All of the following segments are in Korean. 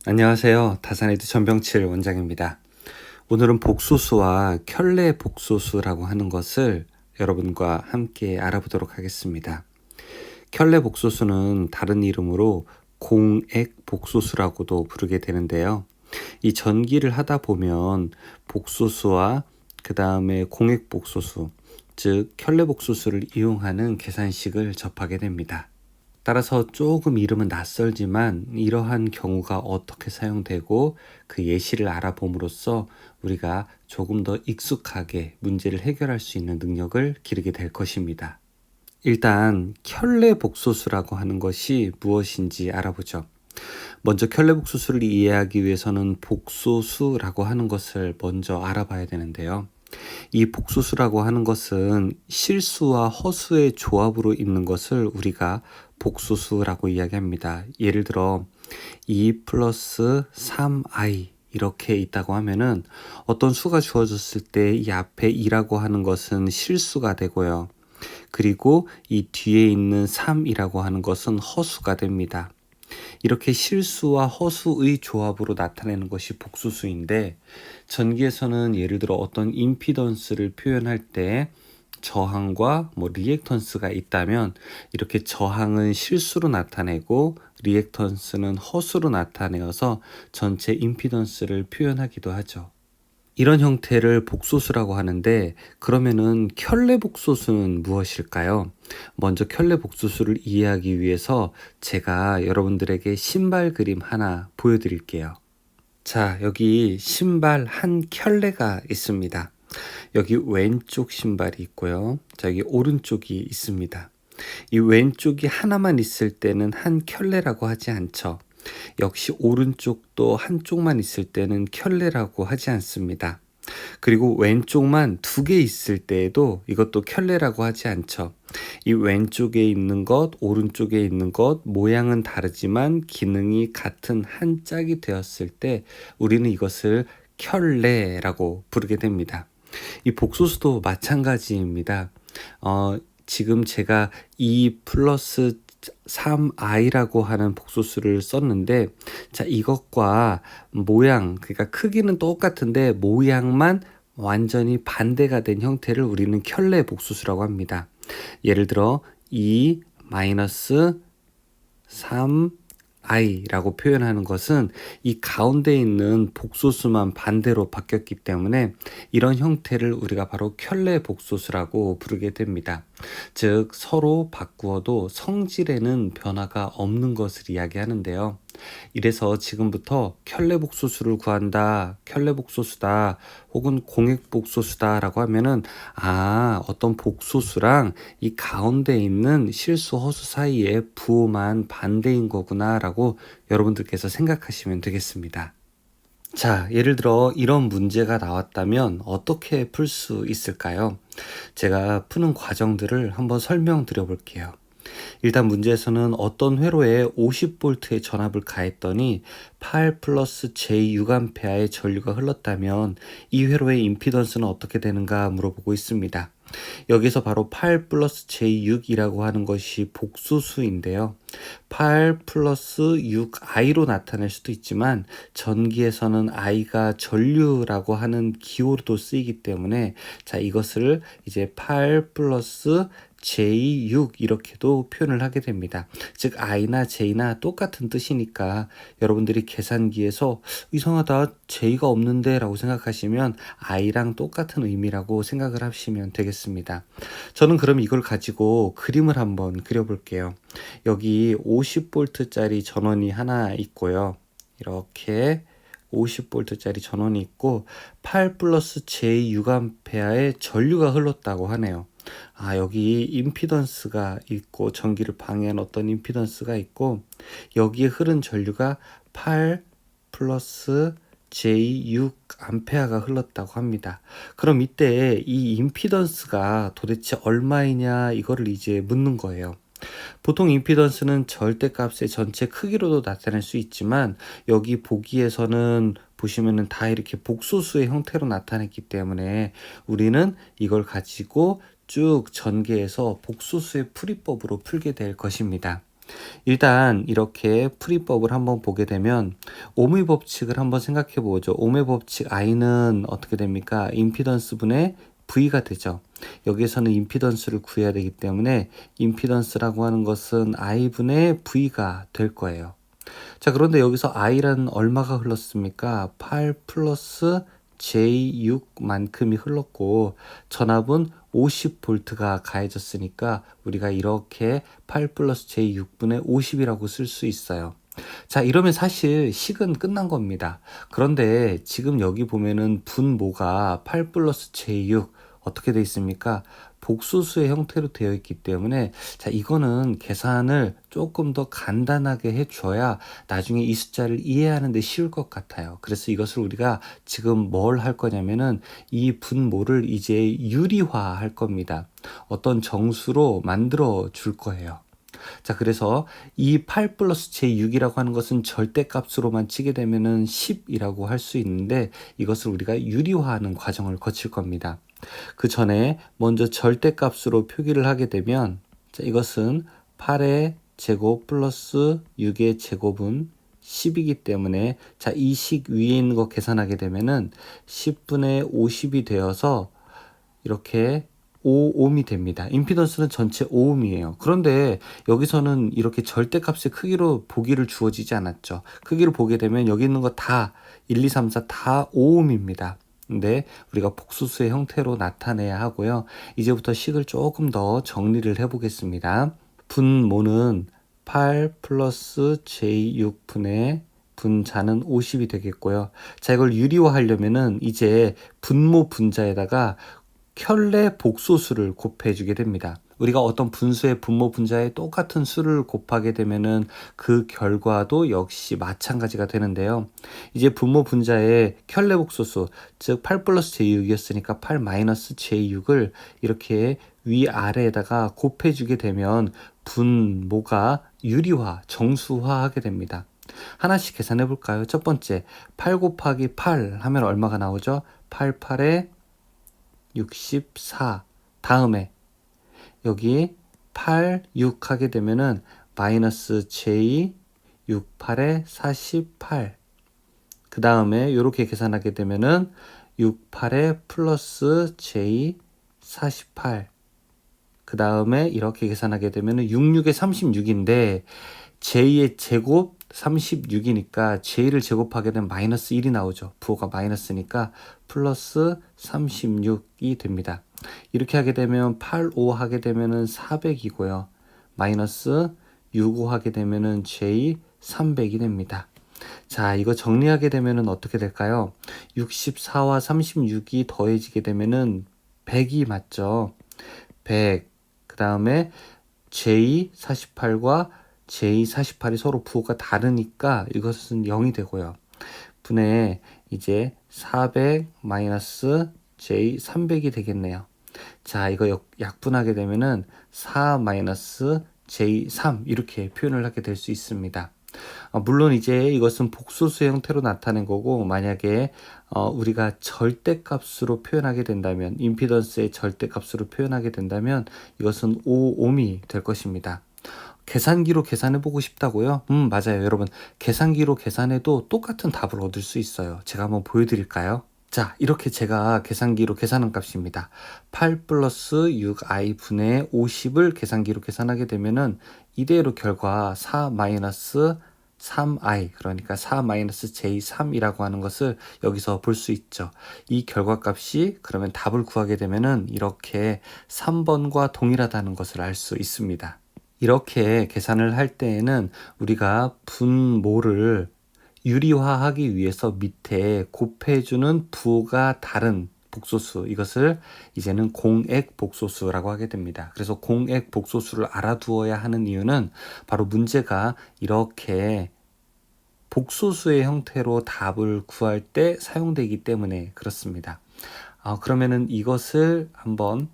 안녕하세요. 다산에드 전병칠 원장입니다. 오늘은 복소수와 켤레 복소수라고 하는 것을 여러분과 함께 알아보도록 하겠습니다. 켤레 복소수는 다른 이름으로 공액 복소수라고도 부르게 되는데요. 이 전기를 하다 보면 복소수와 그 다음에 공액 복소수, 즉 켤레 복소수를 이용하는 계산식을 접하게 됩니다. 따라서 조금 이름은 낯설지만 이러한 경우가 어떻게 사용되고 그 예시를 알아봄으로써 우리가 조금 더 익숙하게 문제를 해결할 수 있는 능력을 기르게 될 것입니다. 일단 켤레 복소수라고 하는 것이 무엇인지 알아보죠. 먼저 켤레 복소수를 이해하기 위해서는 복소수라고 하는 것을 먼저 알아봐야 되는데요. 이 복소수라고 하는 것은 실수와 허수의 조합으로 있는 것을 우리가 복소수라고 이야기합니다. 예를 들어 2 플러스 3i 이렇게 있다고 하면은 어떤 수가 주어졌을 때 이 앞에 2라고 하는 것은 실수가 되고요. 그리고 이 뒤에 있는 3이라고 하는 것은 허수가 됩니다. 이렇게 실수와 허수의 조합으로 나타내는 것이 복소수인데, 전기에서는 예를 들어 어떤 임피던스를 표현할 때 저항과 리액턴스가 있다면 이렇게 저항은 실수로 나타내고 리액턴스는 허수로 나타내어서 전체 임피던스를 표현하기도 하죠. 이런 형태를 복소수라고 하는데, 그러면은 켤레 복소수는 무엇일까요? 먼저 켤레 복소수를 이해하기 위해서 제가 여러분들에게 신발 그림 하나 보여드릴게요. 자, 여기 신발 한 켤레가 있습니다. 여기 왼쪽 신발이 있고요. 자, 여기 오른쪽이 있습니다. 이 왼쪽이 하나만 있을 때는 한 켤레라고 하지 않죠. 역시 오른쪽도 한쪽만 있을 때는 켤레라고 하지 않습니다. 그리고 왼쪽만 2개 있을 때에도 이것도 켤레라고 하지 않죠. 이 왼쪽에 있는 것, 오른쪽에 있는 것, 모양은 다르지만 기능이 같은 한 짝이 되었을 때 우리는 이것을 켤레라고 부르게 됩니다. 이 복소수도 마찬가지입니다. 지금 제가 2 플러스 3i라고 하는 복소수를 썼는데, 자, 이것과 모양, 그러니까 크기는 똑같은데 모양만 완전히 반대가 된 형태를 우리는 켤레 복소수라고 합니다. 예를 들어 2 마이너스 3i라고 표현하는 것은 이 가운데 있는 복소수만 반대로 바뀌었기 때문에 이런 형태를 우리가 바로 켤레 복소수라고 부르게 됩니다. 즉 서로 바꾸어도 성질에는 변화가 없는 것을 이야기하는데요. 이래서 지금부터 켤레 복소수를 구한다, 켤레 복소수다, 혹은 공액 복소수다 라고 하면은 어떤 복소수랑 이 가운데 있는 실수 허수 사이에 부호만 반대인 거구나 라고 여러분들께서 생각하시면 되겠습니다. 자, 예를 들어 이런 문제가 나왔다면 어떻게 풀 수 있을까요? 제가 푸는 과정들을 한번 설명드려 볼게요. 일단 문제에서는 어떤 회로에 50V의 전압을 가했더니 8 플러스 J6A의 전류가 흘렀다면 이 회로의 임피던스는 어떻게 되는가 물어보고 있습니다. 여기서 바로 8 플러스 J6이라고 하는 것이 복소수인데요. 8 플러스 6i로 나타낼 수도 있지만 전기에서는 i가 전류라고 하는 기호로도 쓰이기 때문에, 자, 이것을 이제 8 플러스 J6 이렇게도 표현을 하게 됩니다. 즉 i나 j나 똑같은 뜻이니까 여러분들이 계산기에서 이상하다, j가 없는데 라고 생각하시면 i랑 똑같은 의미라고 생각을 하시면 되겠습니다. 저는 그럼 이걸 가지고 그림을 한번 그려볼게요. 여기 50V짜리 전원이 하나 있고요. 이렇게 50V짜리 전원이 있고 8 플러스 J6A의 전류가 흘렀다고 하네요. 여기 임피던스가 있고 전기를 방해한 어떤 임피던스가 있고 여기에 흐른 전류가 8 플러스 J6A가 흘렀다고 합니다. 그럼 이때 이 임피던스가 도대체 얼마이냐 이거를 이제 묻는 거예요. 보통 임피던스는 절대값의 전체 크기로도 나타낼 수 있지만 여기 보기에서는 보시면은 다 이렇게 복소수의 형태로 나타냈기 때문에 우리는 이걸 가지고 쭉 전개해서 복소수의 풀이법으로 풀게 될 것입니다. 일단 이렇게 풀이법을 한번 보게 되면 오음의 법칙을 한번 생각해 보죠. 오음의 법칙 I는 어떻게 됩니까? 임피던스 분의 V가 되죠. 여기에서는 임피던스를 구해야 되기 때문에 임피던스라고 하는 것은 I분의 V가 될 거예요. 자, 그런데 여기서 I라는 얼마가 흘렀습니까? 8 플러스 J6만큼이 흘렀고 전압은 50V가 가해졌으니까 우리가 이렇게 8 플러스 J6분의 50이라고 쓸 수 있어요. 자, 이러면 사실 식은 끝난 겁니다. 그런데 지금 여기 보면은 분모가 8 플러스 J6 어떻게 되어 있습니까? 복소수의 형태로 되어 있기 때문에 자, 이거는 계산을 조금 더 간단하게 해줘야 나중에 이 숫자를 이해하는 데 쉬울 것 같아요. 그래서 이것을 우리가 지금 뭘 할 거냐면은 이 분모를 이제 유리화 할 겁니다. 어떤 정수로 만들어 줄 거예요. 자, 그래서 이 8 플러스 j6이라고 하는 것은 절대값으로만 치게 되면은 10이라고 할 수 있는데 이것을 우리가 유리화하는 과정을 거칠 겁니다. 그 전에 먼저 절대값으로 표기를 하게 되면 자, 이것은 8의 제곱 플러스 6의 제곱은 10이기 때문에 자, 이 식 위에 있는 거 계산하게 되면은 10분의 50이 되어서 이렇게 5옴이 됩니다. 임피던스는 전체 5옴이에요. 그런데 여기서는 이렇게 절대값의 크기로 보기를 주어지지 않았죠. 크기를 보게 되면 여기 있는 거 다 1, 2, 3, 4 다 5옴입니다. 근데 우리가 복수수의 형태로 나타내야 하고요. 이제부터 식을 조금 더 정리를 해보겠습니다. 분모는 8 플러스 J6분의 분자는 50이 되겠고요. 자, 이걸 유리화하려면은 이제 분모 분자에다가 켤레 복소수를 곱해주게 됩니다. 우리가 어떤 분수의 분모 분자에 똑같은 수를 곱하게 되면은 그 결과도 역시 마찬가지가 되는데요. 이제 분모 분자의 켤레 복소수, 즉 8 플러스 j6이었으니까 8 마이너스 j6을 이렇게 위아래에다가 곱해주게 되면 분모가 유리화, 정수화하게 됩니다. 하나씩 계산해 볼까요? 첫 번째, 8 곱하기 8 하면 얼마가 나오죠? 8, 8에 64. 다음에 여기 8, 6 하게 되면은 마이너스 j 6, 8에 48. 그 다음에 이렇게 계산하게 되면은 6, 8에 플러스 j 48. 그 다음에 이렇게 계산하게 되면은 6, 6에 36인데 j의 제곱 36이니까 j를 제곱하게 되면 마이너스 1이 나오죠. 부호가 마이너스니까 플러스 36이 됩니다. 이렇게 하게 되면 8, 5 하게 되면은 400이고요. 마이너스 6, 5 하게 되면은 j 300이 됩니다. 자, 이거 정리하게 되면은 어떻게 될까요? 64와 36이 더해지게 되면은 100이 맞죠. 100. 그 다음에 J48과 J48이 서로 부호가 다르니까 이것은 0이 되고요. 분의 이제 400 마이너스 J300이 되겠네요. 자, 이거 약분하게 되면은 4 마이너스 J3 이렇게 표현을 하게 될 수 있습니다. 물론 이제 이것은 복소수의 형태로 나타낸 거고 만약에 우리가 절대값으로 표현하게 된다면 임피던스의 절대값으로 표현하게 된다면 이것은 5옴이 될 것입니다. 계산기로 계산해 보고 싶다고요? 맞아요. 여러분 계산기로 계산해도 똑같은 답을 얻을 수 있어요. 제가 한번 보여드릴까요? 자, 이렇게 제가 계산기로 계산한 값입니다. 8 플러스 6i 분의 50을 계산기로 계산하게 되면은 이대로 결과 4 마이너스 3i 그러니까 4 마이너스 j3이라고 하는 것을 여기서 볼 수 있죠. 이 결과값이 그러면 답을 구하게 되면은 이렇게 3번과 동일하다는 것을 알 수 있습니다. 이렇게 계산을 할 때에는 우리가 분모를 유리화하기 위해서 밑에 곱해주는 부호가 다른 복소수 이것을 이제는 공액 복소수라고 하게 됩니다. 그래서 공액 복소수를 알아두어야 하는 이유는 바로 문제가 이렇게 복소수의 형태로 답을 구할 때 사용되기 때문에 그렇습니다. 그러면은 이것을 한번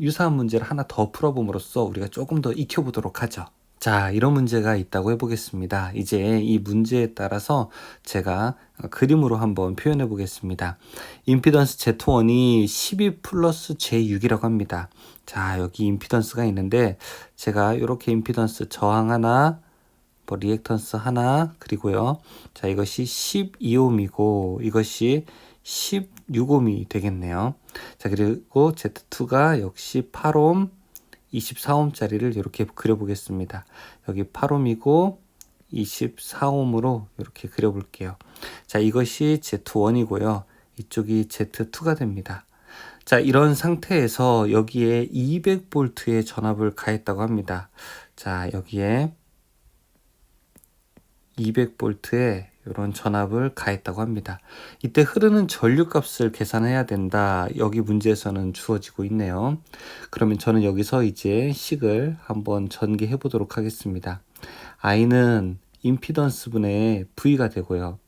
유사한 문제를 하나 더 풀어봄으로써 우리가 조금 더 익혀보도록 하죠. 자, 이런 문제가 있다고 해보겠습니다. 이제 이 문제에 따라서 제가 그림으로 한번 표현해 보겠습니다. 임피던스 Z1이 12 플러스 J6이라고 합니다. 자, 여기 임피던스가 있는데 제가 이렇게 임피던스 저항 하나, 뭐 리액턴스 하나, 그리고요. 자, 이것이 12옴이고 이것이 16옴이 되겠네요. 자, 그리고 Z2가 역시 8옴, 24옴짜리를 이렇게 그려보겠습니다. 여기 8옴이고 24옴으로 이렇게 그려볼게요. 자, 이것이 Z1이고요. 이쪽이 Z2가 됩니다. 자, 이런 상태에서 여기에 200V의 전압을 가했다고 합니다. 자, 여기에 200V의 이런 전압을 가했다고 합니다. 이때 흐르는 전류값을 계산해야 된다. 여기 문제에서는 주어지고 있네요. 그러면 저는 여기서 이제 식을 한번 전개해 보도록 하겠습니다. I는 임피던스 분의 V가 되고요.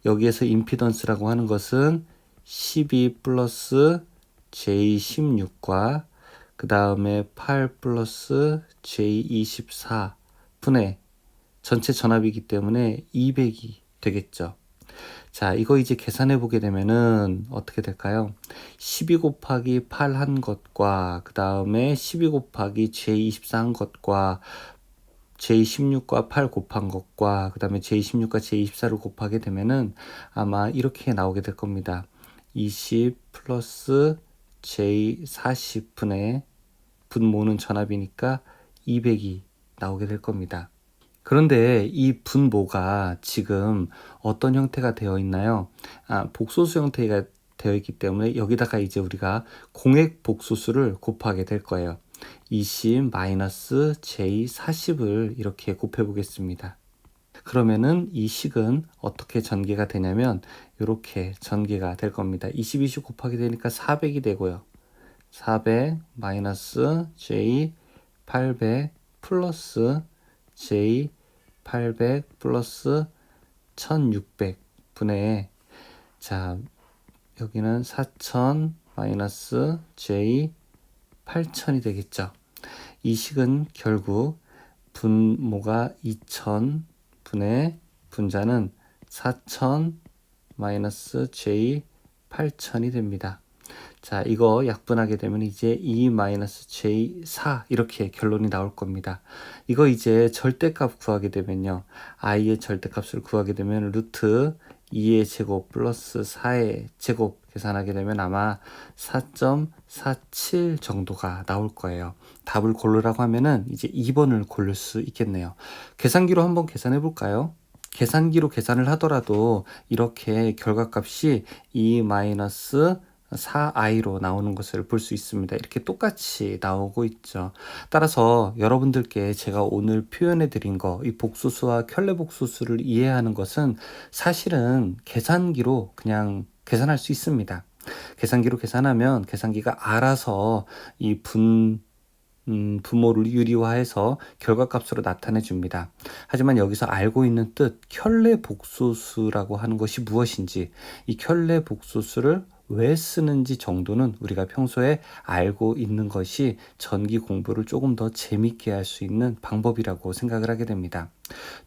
여기에서 임피던스라고 하는 것은 12 플러스 J16과 그 다음에 8 플러스 J24 분의 전체 전압이기 때문에 200이 되겠죠. 자, 이거 이제 계산해 보게 되면은 어떻게 될까요? 12 곱하기 8 한 것과 그 다음에 12 곱하기 J24 한 것과 J16과 8 곱한 것과 그 다음에 J16과 J24를 곱하게 되면은 아마 이렇게 나오게 될 겁니다. 20 플러스 J40분의 분모는 전압이니까 200이 나오게 될 겁니다. 그런데 이 분모가 지금 어떤 형태가 되어 있나요? 복소수 형태가 되어 있기 때문에 여기다가 이제 우리가 공액 복소수를 곱하게 될 거예요. 20 마이너스 J40을 이렇게 곱해 보겠습니다. 그러면은 이 식은 어떻게 전개가 되냐면 이렇게 전개가 될 겁니다. 20, 20 곱하게 되니까 400이 되고요. 400 마이너스 J800 플러스 J800 플러스 1600분의 자 여기는 4000 마이너스 J8000이 되겠죠. 이 식은 결국 분모가 2000분의 분자는 4000 마이너스 J8000이 됩니다. 자, 이거 약분하게 되면 이제 2-J4 이렇게 결론이 나올 겁니다. 이거 이제 절대값 구하게 되면요. i의 절대값을 구하게 되면 루트 2의 제곱 플러스 4의 제곱 계산하게 되면 아마 4.47 정도가 나올 거예요. 답을 고르라고 하면은 이제 2번을 고를 수 있겠네요. 계산기로 한번 계산해 볼까요? 계산기로 계산을 하더라도 이렇게 결과값이 2-4i로 나오는 것을 볼 수 있습니다. 이렇게 똑같이 나오고 있죠. 따라서 여러분들께 제가 오늘 표현해 드린 거, 이 복소수와 켤레 복소수를 이해하는 것은 사실은 계산기로 그냥 계산할 수 있습니다. 계산기로 계산하면 계산기가 알아서 이 분모를 유리화해서 결과값으로 나타내 줍니다. 하지만 여기서 알고 있는 뜻, 켤레 복소수라고 하는 것이 무엇인지, 이 켤레 복소수를 왜 쓰는지 정도는 우리가 평소에 알고 있는 것이 전기 공부를 조금 더 재밌게 할 수 있는 방법이라고 생각을 하게 됩니다.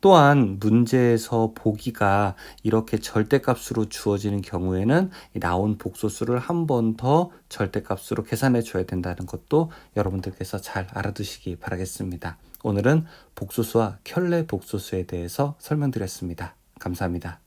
또한 문제에서 보기가 이렇게 절대값으로 주어지는 경우에는 나온 복소수를 한 번 더 절대값으로 계산해 줘야 된다는 것도 여러분들께서 잘 알아두시기 바라겠습니다. 오늘은 복소수와 켤레 복소수에 대해서 설명드렸습니다. 감사합니다.